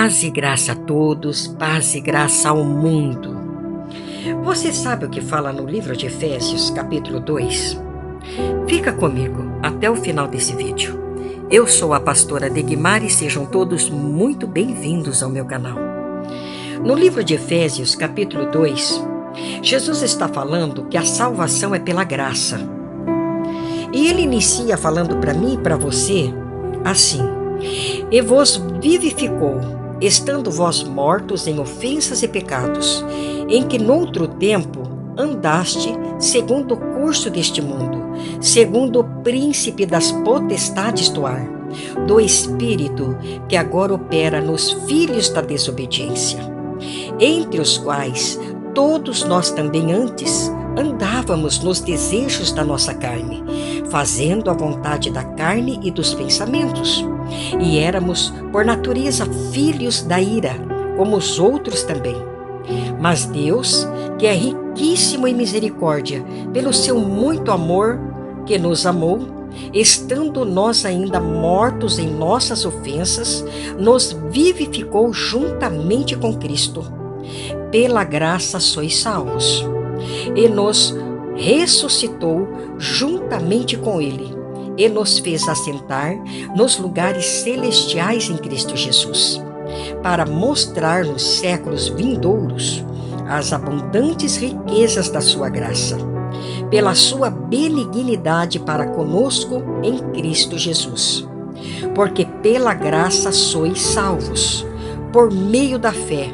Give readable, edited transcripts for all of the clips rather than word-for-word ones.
Paz e graça a todos, paz e graça ao mundo. Você sabe o que fala no livro de Efésios, capítulo 2? Fica comigo até o final desse vídeo. Eu sou a pastora Degmar e sejam todos muito bem-vindos ao meu canal. No livro de Efésios, capítulo 2, Jesus está falando que a salvação é pela graça. E ele inicia falando para mim e para você assim: E vos vivificou, estando vós mortos em ofensas e pecados, em que noutro tempo andaste segundo o curso deste mundo, segundo o príncipe das potestades do ar, do Espírito que agora opera nos filhos da desobediência, entre os quais todos nós também antes andávamos nos desejos da nossa carne, fazendo a vontade da carne e dos pensamentos. E éramos, por natureza, filhos da ira, como os outros também. Mas Deus, que é riquíssimo em misericórdia, pelo seu muito amor que nos amou, estando nós ainda mortos em nossas ofensas, nos vivificou juntamente com Cristo. Pela graça sois salvos. E nos ressuscitou juntamente com Ele, e nos fez assentar nos lugares celestiais em Cristo Jesus, para mostrar nos séculos vindouros as abundantes riquezas da sua graça, pela sua benignidade para conosco em Cristo Jesus. Porque pela graça sois salvos, por meio da fé,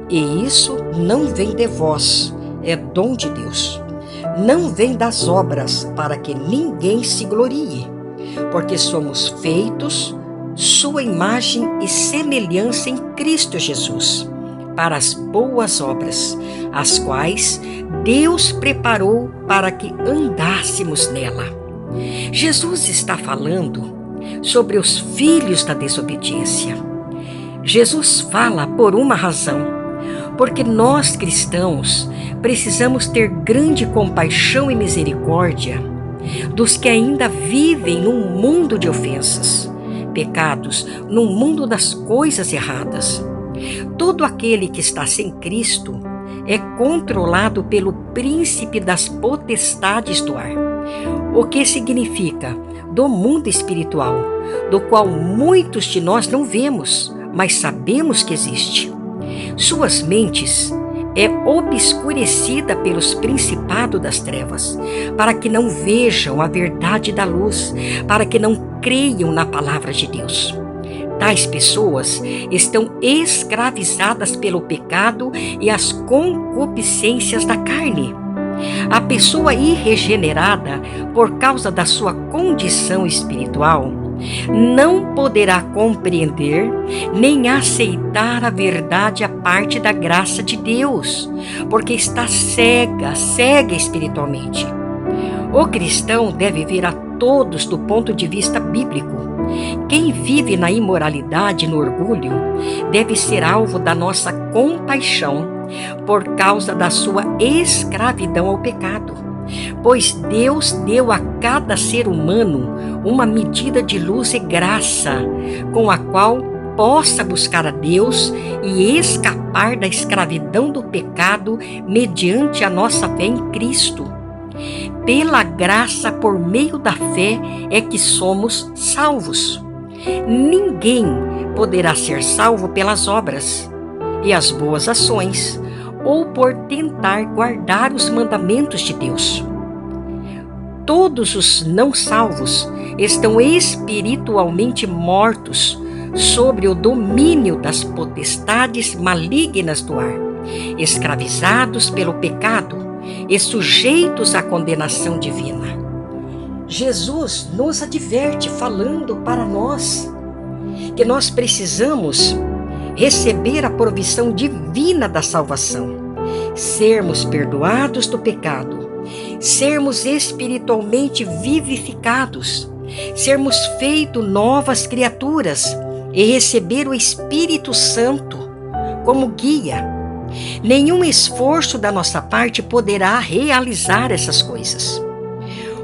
e isso não vem de vós, é dom de Deus. Não vem das obras, para que ninguém se glorie, porque somos feitos sua imagem e semelhança em Cristo Jesus, para as boas obras, as quais Deus preparou para que andássemos nela. Jesus está falando sobre os filhos da desobediência. Jesus fala por uma razão, porque nós cristãos precisamos ter grande compaixão e misericórdia dos que ainda vivem num mundo de ofensas, pecados, num mundo das coisas erradas. Todo aquele que está sem Cristo é controlado pelo príncipe das potestades do ar, o que significa do mundo espiritual, do qual muitos de nós não vemos, mas sabemos que existe. Suas mentes é obscurecida pelos principados das trevas, para que não vejam a verdade da luz, para que não creiam na palavra de Deus. Tais pessoas estão escravizadas pelo pecado e as concupiscências da carne. A pessoa irregenerada, por causa da sua condição espiritual, não poderá compreender nem aceitar a verdade a parte da graça de Deus, porque está cega espiritualmente. O cristão deve ver a todos do ponto de vista bíblico. Quem vive na imoralidade e no orgulho deve ser alvo da nossa compaixão por causa da sua escravidão ao pecado. Pois Deus deu a cada ser humano uma medida de luz e graça, com a qual possa buscar a Deus e escapar da escravidão do pecado mediante a nossa fé em Cristo. Pela graça, por meio da fé, é que somos salvos. Ninguém poderá ser salvo pelas obras e as boas ações, ou por tentar guardar os mandamentos de Deus. Todos os não salvos estão espiritualmente mortos sob o domínio das potestades malignas do ar, escravizados pelo pecado e sujeitos à condenação divina. Jesus nos adverte, falando para nós, que nós precisamos receber a provisão divina da salvação, sermos perdoados do pecado, sermos espiritualmente vivificados, sermos feitos novas criaturas e receber o Espírito Santo como guia. Nenhum esforço da nossa parte poderá realizar essas coisas.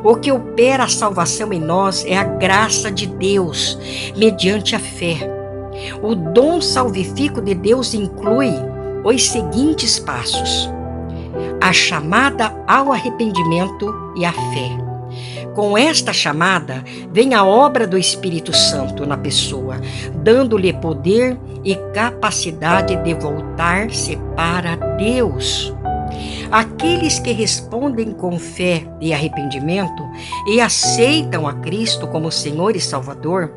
O que opera a salvação em nós é a graça de Deus, mediante a fé. O dom salvífico de Deus inclui os seguintes passos: a chamada ao arrependimento e à fé. Com esta chamada, vem a obra do Espírito Santo na pessoa, dando-lhe poder e capacidade de voltar-se para Deus. Aqueles que respondem com fé e arrependimento e aceitam a Cristo como Senhor e Salvador,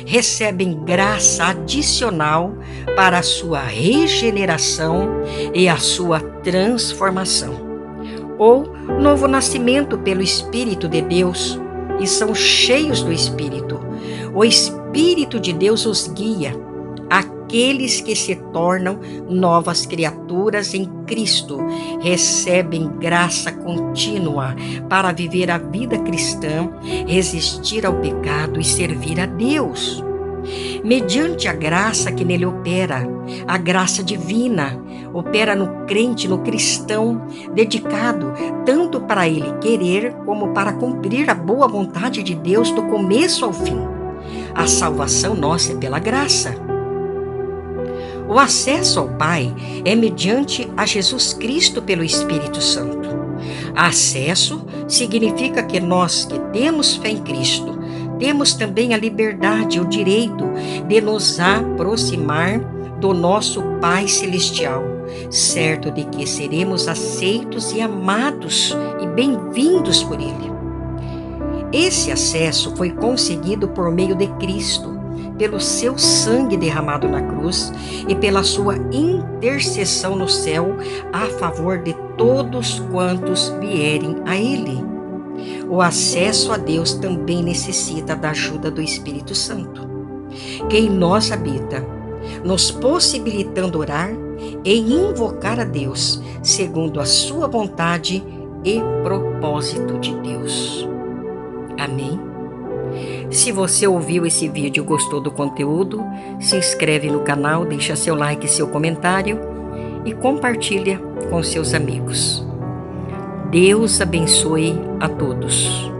recebem graça adicional para a sua regeneração e a sua transformação, ou novo nascimento pelo Espírito de Deus, e são cheios do Espírito. O Espírito de Deus os guia. Aqueles que se tornam novas criaturas em Cristo recebem graça contínua para viver a vida cristã, resistir ao pecado e servir a Deus. Mediante a graça que nele opera, a graça divina opera no crente, no cristão, dedicado tanto para ele querer como para cumprir a boa vontade de Deus do começo ao fim. A salvação nossa é pela graça. O acesso ao Pai é mediante a Jesus Cristo pelo Espírito Santo. Acesso significa que nós que temos fé em Cristo, temos também a liberdade, o direito de nos aproximar do nosso Pai Celestial, certo de que seremos aceitos e amados e bem-vindos por Ele. Esse acesso foi conseguido por meio de Cristo, pelo seu sangue derramado na cruz e pela sua intercessão no céu a favor de todos quantos vierem a Ele. O acesso a Deus também necessita da ajuda do Espírito Santo, que em nós habita, nos possibilitando orar e invocar a Deus segundo a sua vontade e propósito de Deus. Amém? Se você ouviu esse vídeo e gostou do conteúdo, se inscreve no canal, deixa seu like e seu comentário e compartilha com seus amigos. Deus abençoe a todos.